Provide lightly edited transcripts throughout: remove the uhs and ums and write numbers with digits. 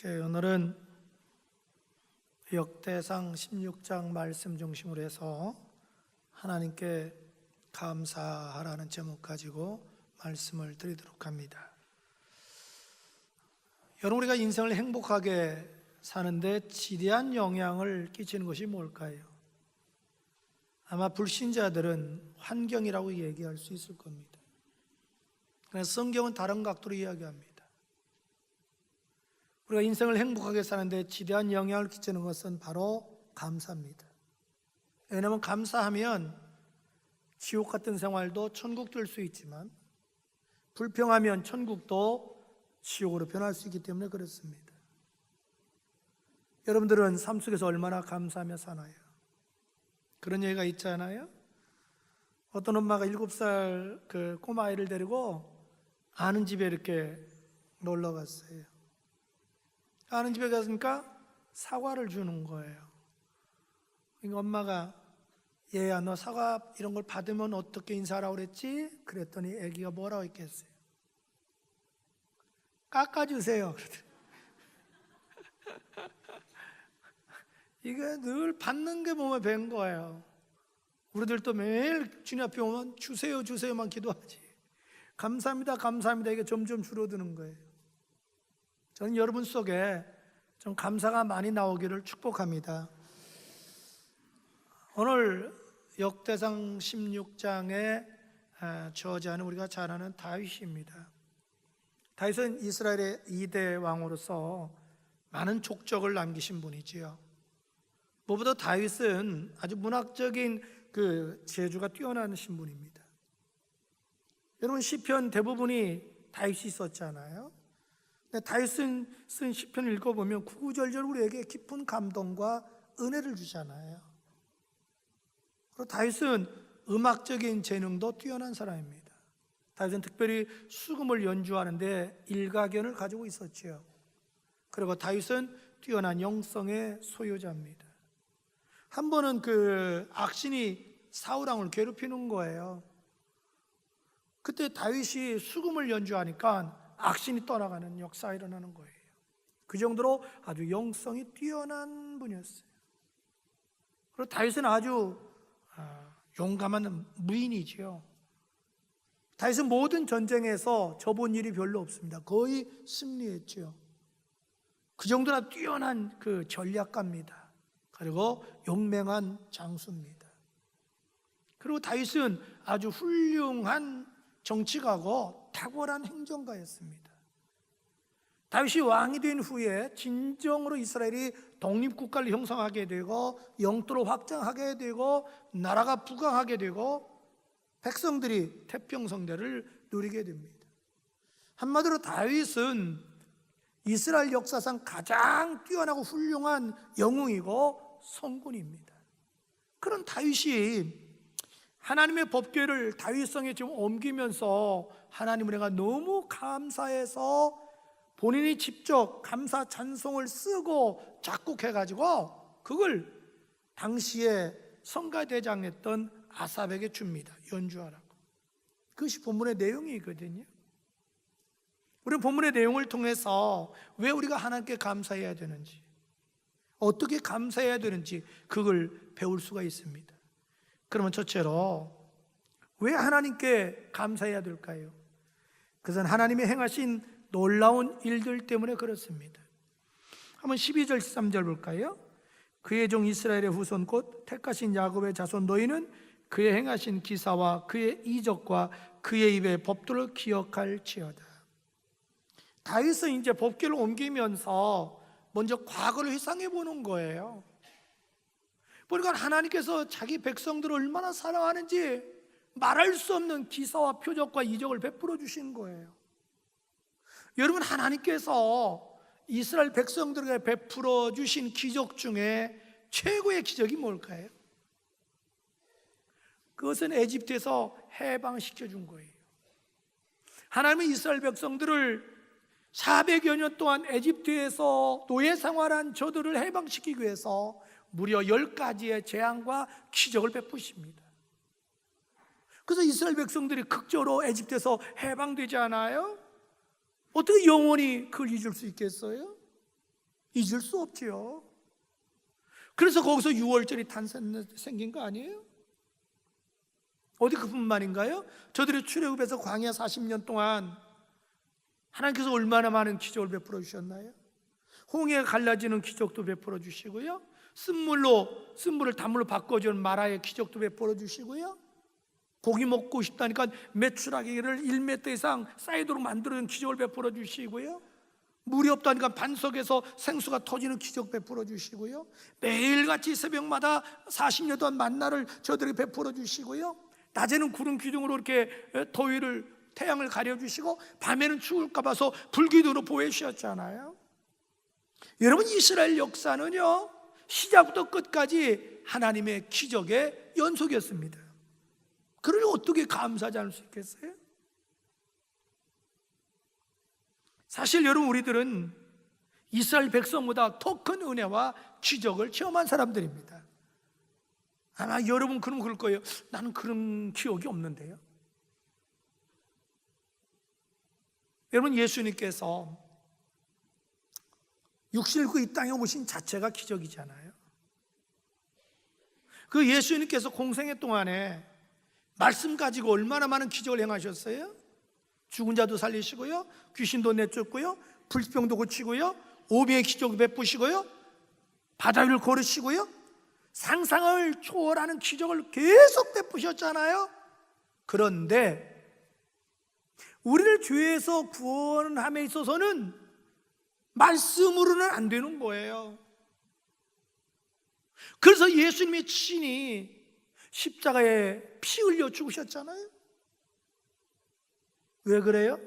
오늘은 역대상 16장 말씀 중심으로 해서 하나님께 감사하라는 제목 가지고 말씀을 드리도록 합니다. 여러분, 우리가 인생을 행복하게 사는데 지대한 영향을 끼치는 것이 뭘까요? 아마 불신자들은 환경이라고 얘기할 수 있을 겁니다. 그러나 성경은 다른 각도로 이야기합니다. 우리가 인생을 행복하게 사는데 지대한 영향을 끼치는 것은 바로 감사입니다. 왜냐하면 감사하면 지옥 같은 생활도 천국 될 수 있지만 불평하면 천국도 지옥으로 변할 수 있기 때문에 그렇습니다. 여러분들은 삶 속에서 얼마나 감사하며 사나요? 그런 얘기가 있잖아요. 어떤 엄마가 7살 그 꼬마아이를 데리고 아는 집에 이렇게 놀러 갔어요. 아는 집에 갔으니까 사과를 주는 거예요. 그러니까 엄마가 얘야, 너 사과 이런 걸 받으면 어떻게 인사하라고 그랬지? 그랬더니 애기가 뭐라고 했겠어요? 깎아주세요. 이게 늘 받는 게 몸에 밴 거예요. 우리들도 매일 주님 앞에 오면 주세요 주세요만 기도하지 감사합니다 감사합니다 이게 점점 줄어드는 거예요. 저는 여러분 속에 좀 감사가 많이 나오기를 축복합니다. 오늘 역대상 16장의 저자는 우리가 잘 아는 다윗입니다. 다윗은 이스라엘의 2대 왕으로서 많은 족적을 남기신 분이지요. 무엇보다 다윗은 아주 문학적인 그 재주가 뛰어난 신분입니다. 여러분, 시편 대부분이 다윗이 썼잖아요. 다윗은 쓴 시편을 읽어보면 구구절절 우리에게 깊은 감동과 은혜를 주잖아요. 그리고 다윗은 음악적인 재능도 뛰어난 사람입니다. 다윗은 특별히 수금을 연주하는데 일가견을 가지고 있었지요. 그리고 다윗은 뛰어난 영성의 소유자입니다. 한 번은 그 악신이 사울왕을 괴롭히는 거예요. 그때 다윗이 수금을 연주하니까 악신이 떠나가는 역사가 일어나는 거예요. 그 정도로 아주 영성이 뛰어난 분이었어요. 그리고 다윗은 아주 용감한 무인이지요. 다윗은 모든 전쟁에서 져본 일이 별로 없습니다. 거의 승리했죠. 그 정도나 뛰어난 그 전략가입니다. 그리고 용맹한 장수입니다. 그리고 다윗은 아주 훌륭한 정치가고 탁월한 행정가였습니다. 다윗이 왕이 된 후에 진정으로 이스라엘이 독립국가를 형성하게 되고 영토를 확장하게 되고 나라가 부강하게 되고 백성들이 태평성대를 누리게 됩니다. 한마디로 다윗은 이스라엘 역사상 가장 뛰어나고 훌륭한 영웅이고 성군입니다. 그런 다윗이 하나님의 법궤를 다윗성에 지금 옮기면서 하나님을 내가 너무 감사해서 본인이 직접 감사 찬송을 쓰고 작곡해가지고 그걸 당시에 성가대장했던 아삽에게 줍니다. 연주하라고. 그것이 본문의 내용이거든요. 우리는 본문의 내용을 통해서 왜 우리가 하나님께 감사해야 되는지, 어떻게 감사해야 되는지 그걸 배울 수가 있습니다. 그러면 첫째로 왜 하나님께 감사해야 될까요? 그것은 하나님이 행하신 놀라운 일들 때문에 그렇습니다. 한번 12절 13절 볼까요? 그의 종 이스라엘의 후손 곧 택하신 야곱의 자손 너희는 그의 행하신 기사와 그의 이적과 그의 입의 법도를 기억할지어다. 다윗은 이제 법궤를 옮기면서 먼저 과거를 회상해 보는 거예요. 보니까 하나님께서 자기 백성들을 얼마나 사랑하는지 말할 수 없는 기사와 표적과 이적을 베풀어 주신 거예요. 여러분, 하나님께서 이스라엘 백성들에게 베풀어 주신 기적 중에 최고의 기적이 뭘까요? 그것은 에집트에서 해방시켜 준 거예요. 하나님은 이스라엘 백성들을 400여 년 동안 에집트에서 노예 생활한 저들을 해방시키기 위해서 무려 10가지의 재앙과 기적을 베푸십니다. 그래서 이스라엘 백성들이 극적으로 에집트에서 해방되지 않아요? 어떻게 영원히 그걸 잊을 수 있겠어요? 잊을 수 없지요. 그래서 거기서 유월절이 생긴 거 아니에요? 어디 그뿐만인가요? 저들이 출애굽에서 광야 40년 동안 하나님께서 얼마나 많은 기적을 베풀어 주셨나요? 홍해가 갈라지는 기적도 베풀어 주시고요, 쓴물을 단물로 바꿔주는 마라의 기적도 베풀어 주시고요, 고기 먹고 싶다니까 메추라기를 1m 이상 쌓이도록 만드는 기적을 베풀어 주시고요, 물이 없다니까 반석에서 생수가 터지는 기적 베풀어 주시고요, 매일같이 새벽마다 40년 동안 만나를 저들에게 베풀어 주시고요, 낮에는 구름 기둥으로 이렇게 태양을 가려주시고 밤에는 추울까 봐서 불기둥으로 보여주셨잖아요. 여러분, 이스라엘 역사는요, 시작부터 끝까지 하나님의 기적의 연속이었습니다. 그러니 어떻게 감사하지 않을 수 있겠어요? 사실 여러분, 우리들은 이스라엘 백성보다 더 큰 은혜와 기적을 체험한 사람들입니다. 아마 여러분 그럴 거예요. 나는 그런 기억이 없는데요. 여러분, 예수님께서 육신을 입고 이 땅에 오신 자체가 기적이잖아요. 그 예수님께서 공생애 동안에 말씀 가지고 얼마나 많은 기적을 행하셨어요? 죽은 자도 살리시고요, 귀신도 내쫓고요, 불병도 고치고요, 오병의 기적을 베푸시고요, 바다 위를 걸으시고요, 상상을 초월하는 기적을 계속 베푸셨잖아요. 그런데 우리를 죄에서 구원함에 있어서는 말씀으로는 안 되는 거예요. 그래서 예수님이 친히 십자가에 피 흘려 죽으셨잖아요. 왜 그래요?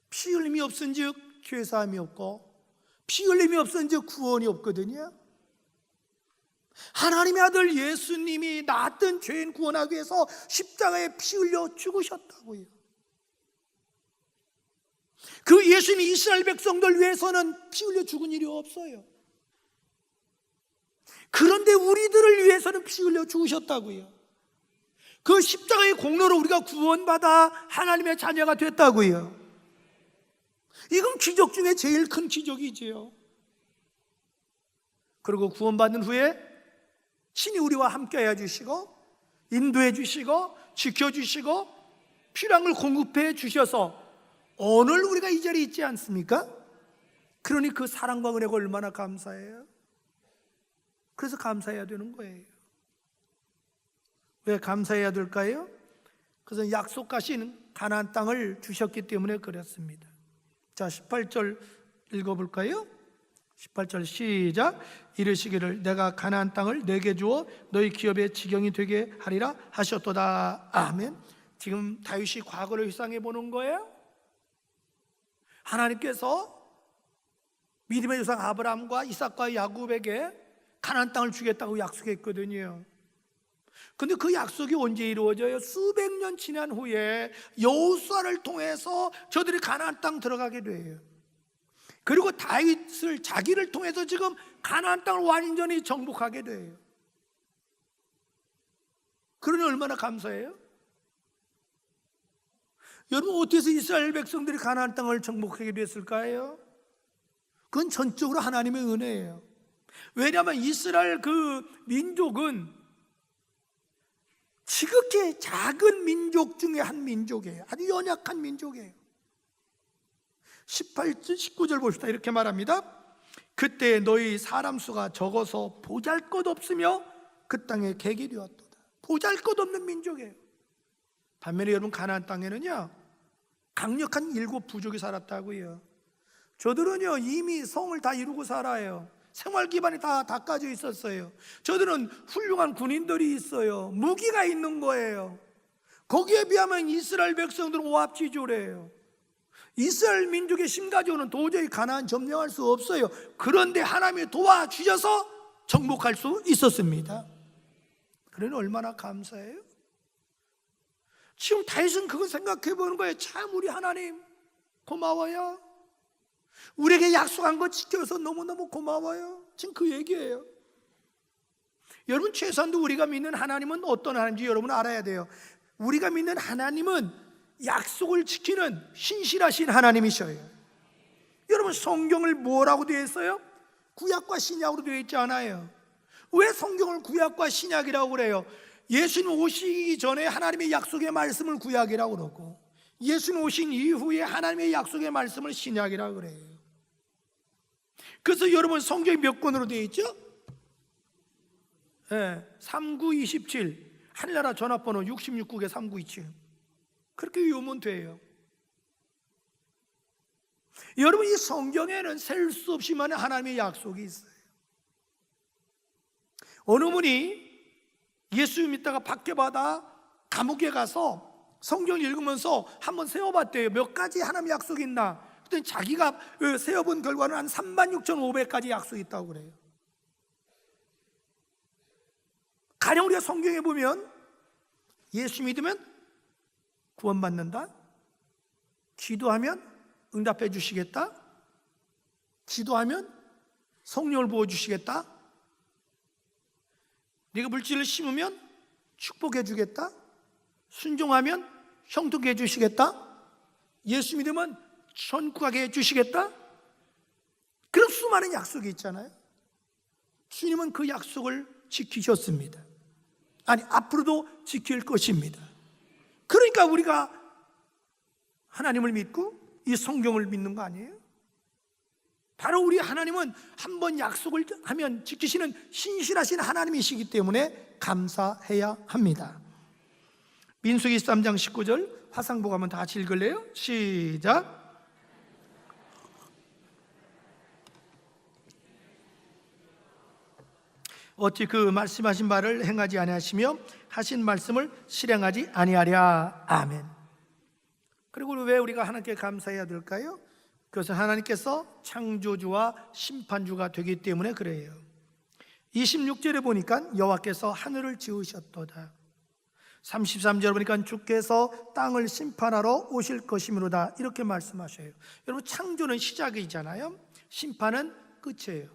피 흘림이 없은즉 죄사함이 없고, 피 흘림이 없은즉 구원이 없거든요. 하나님의 아들 예수님이 나았던 죄인 구원하기 위해서 십자가에 피 흘려 죽으셨다고요. 그 예수님이 이스라엘 백성들 위해서는 피 흘려 죽은 일이 없어요. 그런데 우리들을 위해서는 피 흘려 죽으셨다고요. 그 십자가의 공로로 우리가 구원받아 하나님의 자녀가 됐다고요. 이건 기적 중에 제일 큰 기적이지요. 그리고 구원받는 후에 친히 우리와 함께 해주시고, 인도해 주시고, 지켜주시고, 필요한 걸 공급해 주셔서 오늘 우리가 이 자리에 있지 않습니까? 그러니 그 사랑과 은혜가 얼마나 감사해요. 그래서 감사해야 되는 거예요. 왜 감사해야 될까요? 그것은 약속하신 가나안 땅을 주셨기 때문에 그렇습니다. 자, 18절 읽어볼까요? 18절 시작. 이르시기를 내가 가나안 땅을 내게 주어 너희 기업의 지경이 되게 하리라 하셨도다. 아멘. 지금 다윗이 과거를 회상해 보는 거예요. 하나님께서 믿음의 조상 아브라함과 이삭과 야곱에게 가나안 땅을 주겠다고 약속했거든요. 근데 그 약속이 언제 이루어져요? 수백 년 지난 후에 여호수아를 통해서 저들이 가나안 땅 들어가게 돼요. 그리고 다윗을 자기를 통해서 지금 가나안 땅을 완전히 정복하게 돼요. 그러니 얼마나 감사해요? 여러분, 어떻게 해서 이스라엘 백성들이 가나안 땅을 정복하게 됐을까요? 그건 전적으로 하나님의 은혜예요. 왜냐하면 이스라엘 그 민족은 지극히 작은 민족 중에 한 민족이에요. 아주 연약한 민족이에요. 18절 19절 봅시다. 이렇게 말합니다. 그때 너희 사람 수가 적어서 보잘것없으며 그 땅에 객이 되었도다. 보잘것없는 민족이에요. 반면에 여러분, 가나안 땅에는요 강력한 7 부족이 살았다고요. 저들은요 이미 성을 다 이루고 살아요. 생활 기반이 다 닦아져 있었어요. 저들은 훌륭한 군인들이 있어요. 무기가 있는 거예요. 거기에 비하면 이스라엘 백성들은 오합지졸해요. 이스라엘 민족의 심가지고는 도저히 가나안 점령할 수 없어요. 그런데 하나님이 도와주셔서 정복할 수 있었습니다. 그러니 얼마나 감사해요? 지금 다윗은 그걸 생각해 보는 거예요. 참 우리 하나님 고마워요. 우리에게 약속한 거 지켜서 너무너무 고마워요. 지금 그 얘기예요. 여러분, 최소한도 우리가 믿는 하나님은 어떤 하나님인지 여러분 알아야 돼요. 우리가 믿는 하나님은 약속을 지키는 신실하신 하나님이셔요. 여러분, 성경을 뭐라고 되어 있어요? 구약과 신약으로 되어 있지 않아요. 왜 성경을 구약과 신약이라고 그래요? 예수님 오시기 전에 하나님의 약속의 말씀을 구약이라고 그러고, 예수님 오신 이후에 하나님의 약속의 말씀을 신약이라고 그래요. 그래서 여러분, 성경이 몇 권으로 되어 있죠? 3927, 하늘나라 전화번호 66국에 3927. 그렇게 외우면 돼요. 여러분, 이 성경에는 셀 수 없이 많은 하나님의 약속이 있어요. 어느 분이 예수 믿다가 박해받아 감옥에 가서 성경을 읽으면서 한번 세어봤대요. 몇 가지 하나님의 약속이 있나? 그랬더니 자기가 세어본 결과는 한 36,500가지 약속이 있다고 그래요. 가령 우리가 성경에 보면 예수 믿으면 구원받는다, 기도하면 응답해 주시겠다, 기도하면 성령을 부어주시겠다, 네가 물질을 심으면 축복해 주겠다, 순종하면 형통케 해 주시겠다, 예수 믿으면 천국 가게 해 주시겠다. 그런 수많은 약속이 있잖아요. 주님은 그 약속을 지키셨습니다. 아니, 앞으로도 지킬 것입니다. 그러니까 우리가 하나님을 믿고 이 성경을 믿는 거 아니에요? 바로 우리 하나님은 한번 약속을 하면 지키시는 신실하신 하나님이시기 때문에 감사해야 합니다. 민수기 13장 19절 화상보고 한번 다 같이 읽을래요? 시작. 어찌 그 말씀하신 바를 행하지 아니하시며 하신 말씀을 실행하지 아니하랴. 아멘. 그리고 왜 우리가 하나님께 감사해야 될까요? 그것은 하나님께서 창조주와 심판주가 되기 때문에 그래요. 26절에 보니까 여호와께서 하늘을 지으셨도다. 33절 보니까 주께서 땅을 심판하러 오실 것이므로다, 이렇게 말씀하셔요. 여러분, 창조는 시작이잖아요. 심판은 끝이에요.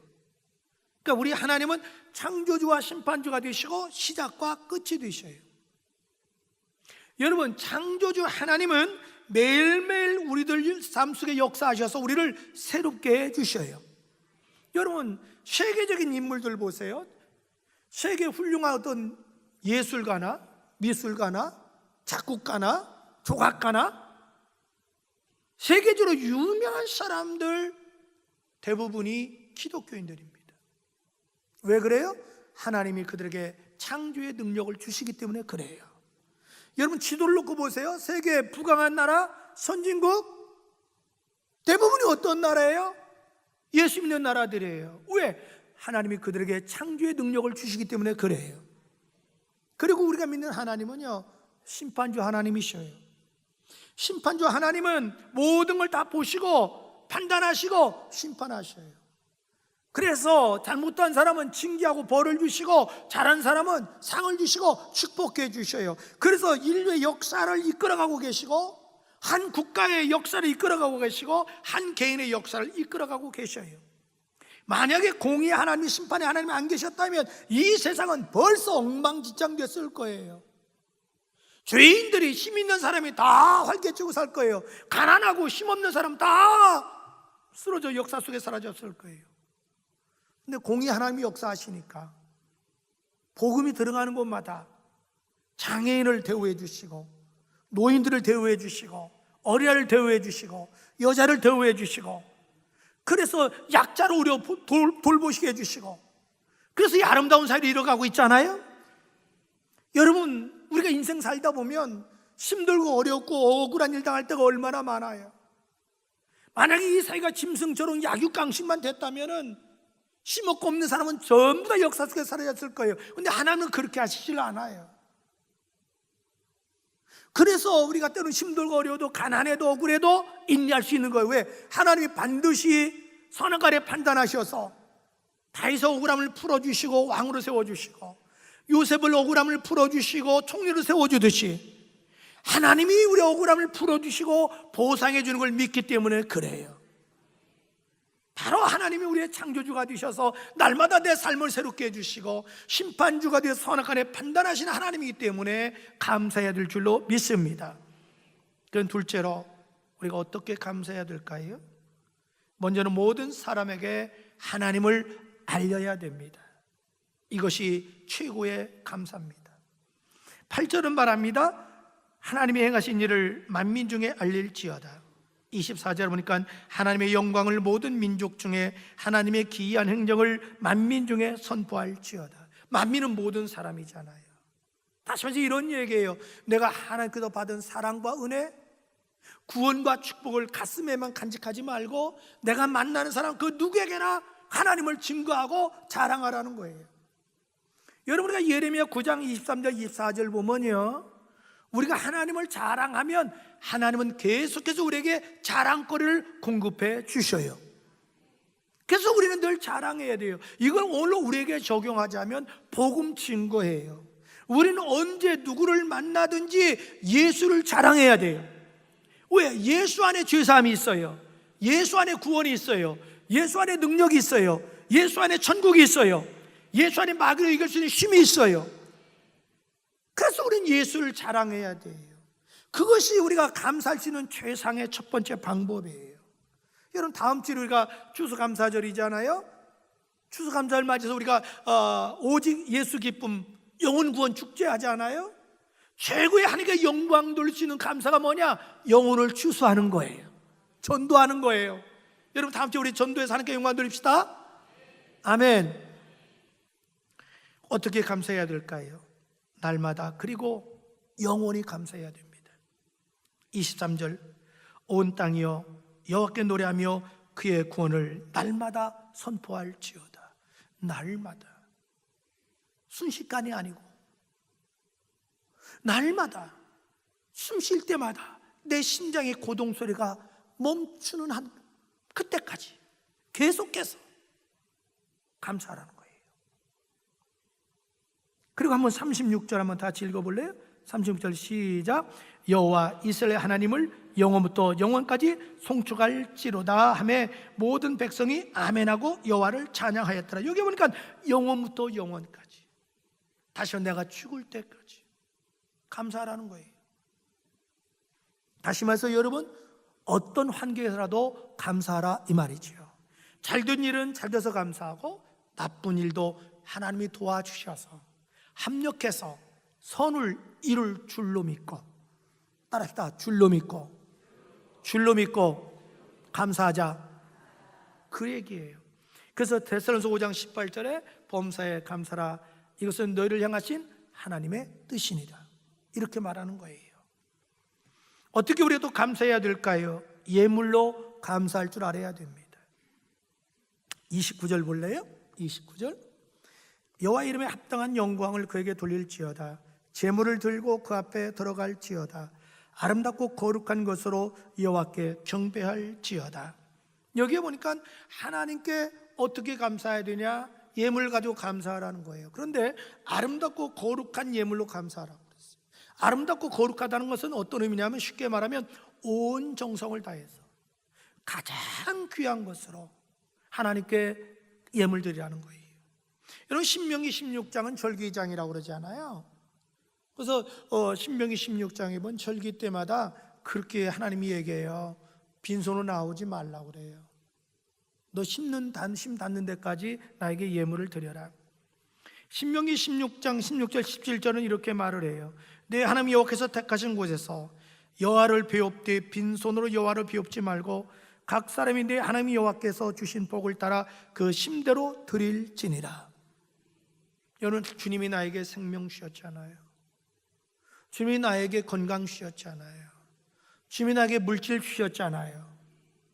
그러니까 우리 하나님은 창조주와 심판주가 되시고 시작과 끝이 되셔요. 여러분, 창조주 하나님은 매일매일 우리들 삶 속에 역사하셔서 우리를 새롭게 해주셔요. 여러분, 세계적인 인물들 보세요. 세계 훌륭한 어떤 예술가나 미술가나 작곡가나 조각가나 세계적으로 유명한 사람들 대부분이 기독교인들입니다. 왜 그래요? 하나님이 그들에게 창조의 능력을 주시기 때문에 그래요. 여러분, 지도를 놓고 보세요. 세계 부강한 나라, 선진국 대부분이 어떤 나라예요? 예수 믿는 나라들이에요. 왜? 하나님이 그들에게 창조의 능력을 주시기 때문에 그래요. 그리고 우리가 믿는 하나님은요, 심판주 하나님이셔요. 심판주 하나님은 모든 걸 다 보시고 판단하시고 심판하셔요. 그래서 잘못한 사람은 징계하고 벌을 주시고 잘한 사람은 상을 주시고 축복해 주셔요. 그래서 인류의 역사를 이끌어가고 계시고 한 국가의 역사를 이끌어가고 계시고 한 개인의 역사를 이끌어가고 계셔요. 만약에 공의의 하나님, 심판의 하나님이 안 계셨다면 이 세상은 벌써 엉망진창 됐을 거예요. 죄인들이, 힘 있는 사람이 다 활개치고 살 거예요. 가난하고 힘없는 사람 다 쓰러져 역사 속에 사라졌을 거예요. 근데 공의 하나님이 역사하시니까 복음이 들어가는 곳마다 장애인을 대우해 주시고 노인들을 대우해 주시고 어린아이를 대우해 주시고 여자를 대우해 주시고, 그래서 약자를 우려 돌보시게 해주시고, 그래서 이 아름다운 사회를 이뤄가고 있잖아요. 여러분, 우리가 인생 살다 보면 힘들고 어렵고 억울한 일 당할 때가 얼마나 많아요. 만약에 이 사회가 짐승처럼 약육강식만 됐다면 힘없고 없는 사람은 전부 다 역사 속에 사라졌을 거예요. 근데 하나님은 그렇게 하시질 않아요. 그래서 우리가 때로는 힘들고 어려워도 가난해도 억울해도 인내할 수 있는 거예요. 왜? 하나님이 반드시 선악과를 판단하셔서 다윗의 억울함을 풀어주시고 왕으로 세워주시고 요셉을 억울함을 풀어주시고 총리로 세워주듯이 하나님이 우리 억울함을 풀어주시고 보상해 주는 걸 믿기 때문에 그래요. 바로 하나님이 우리의 창조주가 되셔서 날마다 내 삶을 새롭게 해주시고 심판주가 되어 선악간에 판단하시는 하나님이기 때문에 감사해야 될 줄로 믿습니다. 그럼 둘째로 우리가 어떻게 감사해야 될까요? 먼저는 모든 사람에게 하나님을 알려야 됩니다. 이것이 최고의 감사입니다. 8절은 말합니다. 하나님이 행하신 일을 만민 중에 알릴지어다. 24절 보니까 하나님의 영광을 모든 민족 중에 하나님의 기이한 행정을 만민 중에 선포할지어다. 만민은 모든 사람이잖아요. 다시 말해서 이런 얘기예요. 내가 하나님께서 받은 사랑과 은혜, 구원과 축복을 가슴에만 간직하지 말고 내가 만나는 사람 그 누구에게나 하나님을 증거하고 자랑하라는 거예요. 여러분, 우리가 예레미야 9장 23절 24절 보면요, 우리가 하나님을 자랑하면 하나님은 계속해서 우리에게 자랑거리를 공급해 주셔요. 그래서 우리는 늘 자랑해야 돼요. 이걸 오늘 우리에게 적용하자면 복음 증거예요. 우리는 언제 누구를 만나든지 예수를 자랑해야 돼요. 왜? 예수 안에 죄사함이 있어요. 예수 안에 구원이 있어요. 예수 안에 능력이 있어요. 예수 안에 천국이 있어요. 예수 안에 마귀를 이길 수 있는 힘이 있어요. 그래서 우리는 예수를 자랑해야 돼요. 그것이 우리가 감사할 수 있는 최상의 첫 번째 방법이에요. 여러분, 다음 주에 우리가 추수감사절이잖아요. 추수감사를 맞아서 우리가 오직 예수 기쁨 영혼 구원 축제 하지 않아요? 최고의 하나님께 영광 돌릴 수 있는 감사가 뭐냐? 영혼을 추수하는 거예요. 전도하는 거예요. 여러분, 다음 주에 우리 전도해서 하나님께 영광 돌립시다. 아멘. 어떻게 감사해야 될까요? 날마다, 그리고 영원히 감사해야 됩니다. 23절, 온 땅이여 여호와께 노래하며 그의 구원을 날마다 선포할지어다. 날마다, 순식간이 아니고 날마다, 숨 쉴 때마다 내 심장의 고동 소리가 멈추는 한 그때까지 계속해서 감사하라는 거예요. 그리고 한번 36절 한번 같이 읽어볼래요? 36절 시작. 여호와 이스라엘 하나님을 영원부터 영원까지 송축할지로다 하매 모든 백성이 아멘하고 여호와를 찬양하였더라. 여기 보니까 영원부터 영원까지, 다시 내가 죽을 때까지 감사하라는 거예요. 다시 말해서 여러분, 어떤 환경에서라도 감사하라 이 말이지요. 잘된 일은 잘 돼서 감사하고, 나쁜 일도 하나님이 도와주셔서 합력해서 선을 이룰 줄로 믿고, 따라합시다. 줄로 믿고 감사하자, 그 얘기예요. 그래서 데살로니가서 5장 18절에 범사에 감사라, 이것은 너희를 향하신 하나님의 뜻이니라, 이렇게 말하는 거예요. 어떻게 우리가 또 감사해야 될까요? 예물로 감사할 줄 알아야 됩니다. 29절 볼래요? 29절, 여호와 이름에 합당한 영광을 그에게 돌릴지어다. 제물을 들고 그 앞에 들어갈지어다. 아름답고 거룩한 것으로 여호와께 경배할지어다. 여기에 보니까 하나님께 어떻게 감사해야 되냐? 예물 가지고 감사하라는 거예요. 그런데 아름답고 거룩한 예물로 감사하라고 그랬어요. 아름답고 거룩하다는 것은 어떤 의미냐면, 쉽게 말하면 온 정성을 다해서 가장 귀한 것으로 하나님께 예물 드리라는 거예요. 여러분, 신명기 16장은 절기장이라고 그러잖아요. 그래서 신명기 16장에 본 절기 때마다 그렇게 하나님이 얘기해요. 빈손으로 나오지 말라고 그래요. 너 심 닿는 데까지 나에게 예물을 드려라. 신명기 16장 16절 17절은 이렇게 말을 해요. 내 하나님 여호와께서 택하신 곳에서 여호와를 배웁되 빈손으로 여호와를 배웁지 말고 각 사람이 내 하나님 여호와께서 주신 복을 따라 그 심대로 드릴지니라. 여러분, 주님이 나에게 생명 주셨잖아요. 주님이 나에게 건강 주셨잖아요. 주님이 나에게 물질 주셨잖아요.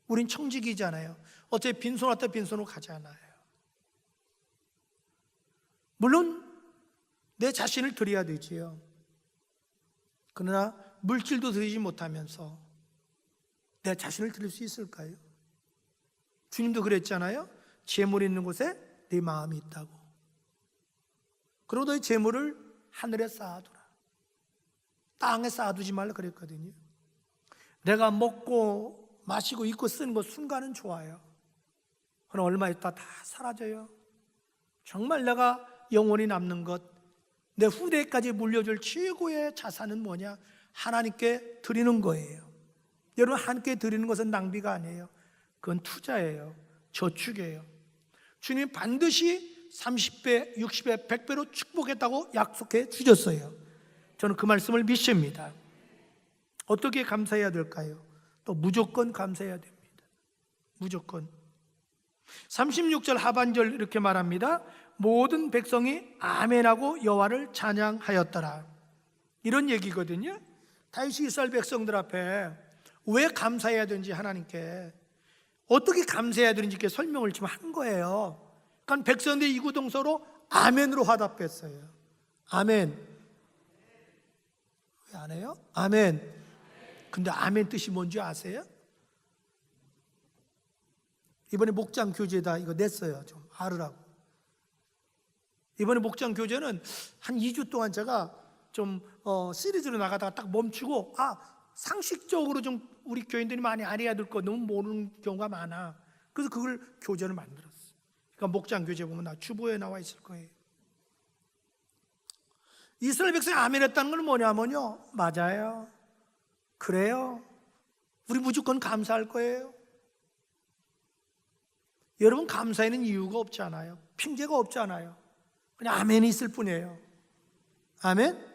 우린 청직이잖아요. 어차피 빈손 왔다 빈손으로 가잖아요. 물론 내 자신을 드려야 되지요. 그러나 물질도 드리지 못하면서 내 자신을 드릴 수 있을까요? 주님도 그랬잖아요. 재물 있는 곳에 네 마음이 있다고. 그리고 너의 재물을 하늘에 쌓아두라. 땅에 쌓아두지 말라 그랬거든요. 내가 먹고 마시고 입고 쓰는 것 순간은 좋아요. 그러나 얼마 있다 다 사라져요. 정말 내가 영원히 남는 것, 내 후대까지 물려줄 최고의 자산은 뭐냐? 하나님께 드리는 거예요. 여러분, 하나님께 드리는 것은 낭비가 아니에요. 그건 투자예요. 저축이에요. 주님이 반드시 30배, 60배, 100배로 축복했다고 약속해 주셨어요. 저는 그 말씀을 믿습니다. 어떻게 감사해야 될까요? 또 무조건 감사해야 됩니다. 무조건. 36절 하반절 이렇게 말합니다. 모든 백성이 아멘하고 여호와를 찬양하였더라. 이런 얘기거든요. 다윗이 이스라엘 백성들 앞에 왜 감사해야 되는지, 하나님께 어떻게 감사해야 되는지 이렇게 설명을 지금 한 거예요. 그러니까 백성들이 이구동서로 아멘으로 화답했어요. 아멘. 왜 안 해요? 아멘. 근데 아멘 뜻이 뭔지 아세요? 이번에 목장 교재에다 이거 냈어요. 좀 알으라고. 이번에 목장 교재는 한 2주 동안 제가 좀 시리즈로 나가다가 딱 멈추고, 상식적으로 좀 우리 교인들이 많이 알아야 될 거 너무 모르는 경우가 많아. 그래서 그걸 교재를 만들었어요. 그러니까 목장 교재 보면 주보에 나와 있을 거예요. 이스라엘 백성이 아멘했다는 건 뭐냐면요, 맞아요. 그래요. 우리 무조건 감사할 거예요. 여러분, 감사에는 이유가 없잖아요. 핑계가 없잖아요. 그냥 아멘이 있을 뿐이에요. 아멘?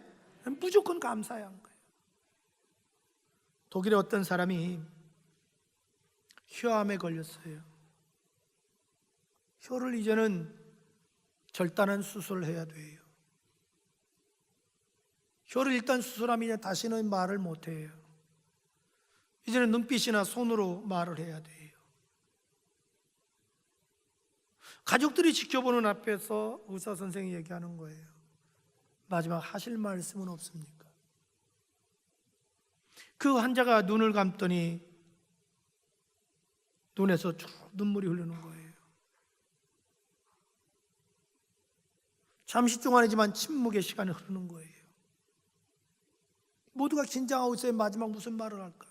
무조건 감사해야 하는 거예요. 독일의 어떤 사람이 혀암에 걸렸어요. 혀를 이제는 절단한 수술을 해야 돼요. 혀를 일단 수술하면 다시는 말을 못해요. 이제는 눈빛이나 손으로 말을 해야 돼요. 가족들이 지켜보는 앞에서 의사 선생이 얘기하는 거예요. 마지막 하실 말씀은 없습니까? 그 환자가 눈을 감더니 눈에서 쭉 눈물이 흐르는 거예요. 잠시 동안이지만 침묵의 시간이 흐르는 거예요. 모두가 긴장하고 있어요. 마지막 무슨 말을 할까?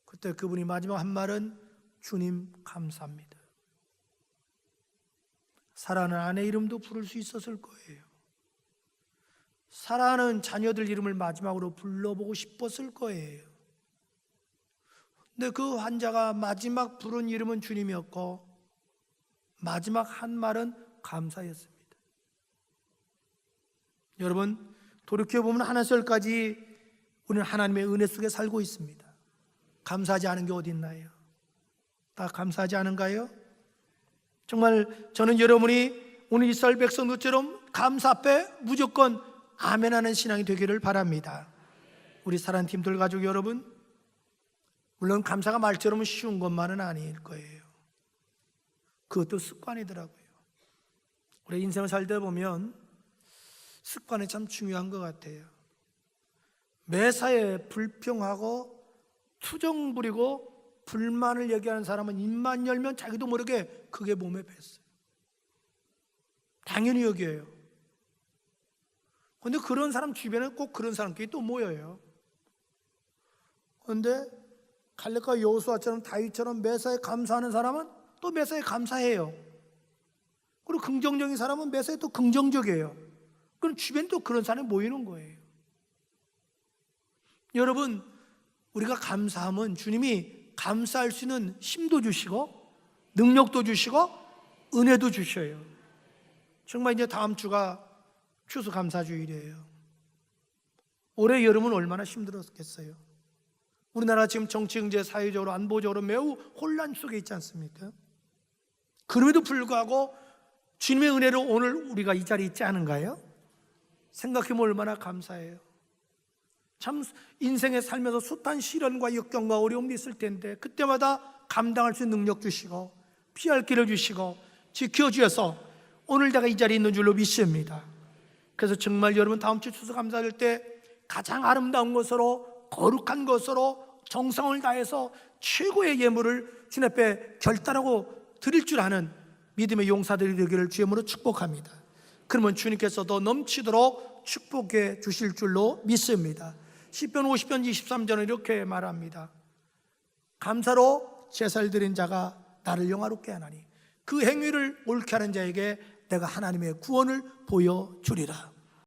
그때 그분이 마지막 한 말은 주님 감사합니다. 사랑하는 아내 이름도 부를 수 있었을 거예요. 사랑하는 자녀들 이름을 마지막으로 불러보고 싶었을 거예요. 근데 그 환자가 마지막 부른 이름은 주님이었고 마지막 한 말은 감사였습니다. 여러분, 돌이켜보면 하나절까지 우리는 하나님의 은혜 속에 살고 있습니다. 감사하지 않은 게 어디 있나요? 다 감사하지 않은가요? 정말 저는 여러분이 오늘 이스라엘 백성들처럼 감사 앞에 무조건 아멘하는 신앙이 되기를 바랍니다. 우리 사랑하는 팀들 가족 여러분, 물론 감사가 말처럼 쉬운 것만은 아닐 거예요. 그것도 습관이더라고요. 우리 인생을 살다 보면 습관이 참 중요한 것 같아요. 매사에 불평하고 투정 부리고 불만을 얘기하는 사람은 입만 열면 자기도 모르게 그게 몸에 뱄어요. 당연히 여기에요. 그런데 그런 사람 주변에 꼭 그런 사람끼리 또 모여요. 그런데 갈렙과 여호수아처럼 다윗처럼 매사에 감사하는 사람은 또 매사에 감사해요. 그리고 긍정적인 사람은 매사에 또 긍정적이에요. 그럼 주변에 또 그런 사람이 모이는 거예요. 여러분, 우리가 감사하면 주님이 감사할 수 있는 힘도 주시고 능력도 주시고 은혜도 주셔요. 정말 이제 다음 주가 추수감사주일이에요. 올해 여름은 얼마나 힘들었겠어요. 우리나라 지금 정치, 경제, 사회적으로, 안보적으로 매우 혼란 속에 있지 않습니까? 그럼에도 불구하고 주님의 은혜로 오늘 우리가 이 자리에 있지 않은가요? 생각해보면 얼마나 감사해요. 참 인생에 살면서 숱한 시련과 역경과 어려움이 있을 텐데 그때마다 감당할 수 있는 능력 주시고 피할 길을 주시고 지켜주셔서 오늘 내가 이 자리에 있는 줄로 믿습니다. 그래서 정말 여러분 다음 주 추수감사절 때 가장 아름다운 것으로 거룩한 것으로 정성을 다해서 최고의 예물을 주님 앞에 결단하고 드릴 줄 아는 믿음의 용사들이 되기를 주의 이름으로 축복합니다. 그러면 주님께서 더 넘치도록 축복해 주실 줄로 믿습니다. 시편 50편 23절은 이렇게 말합니다. 감사로 제사를 드린 자가 나를 영화롭게 하나니 그 행위를 옳게 하는 자에게 내가 하나님의 구원을 보여주리라.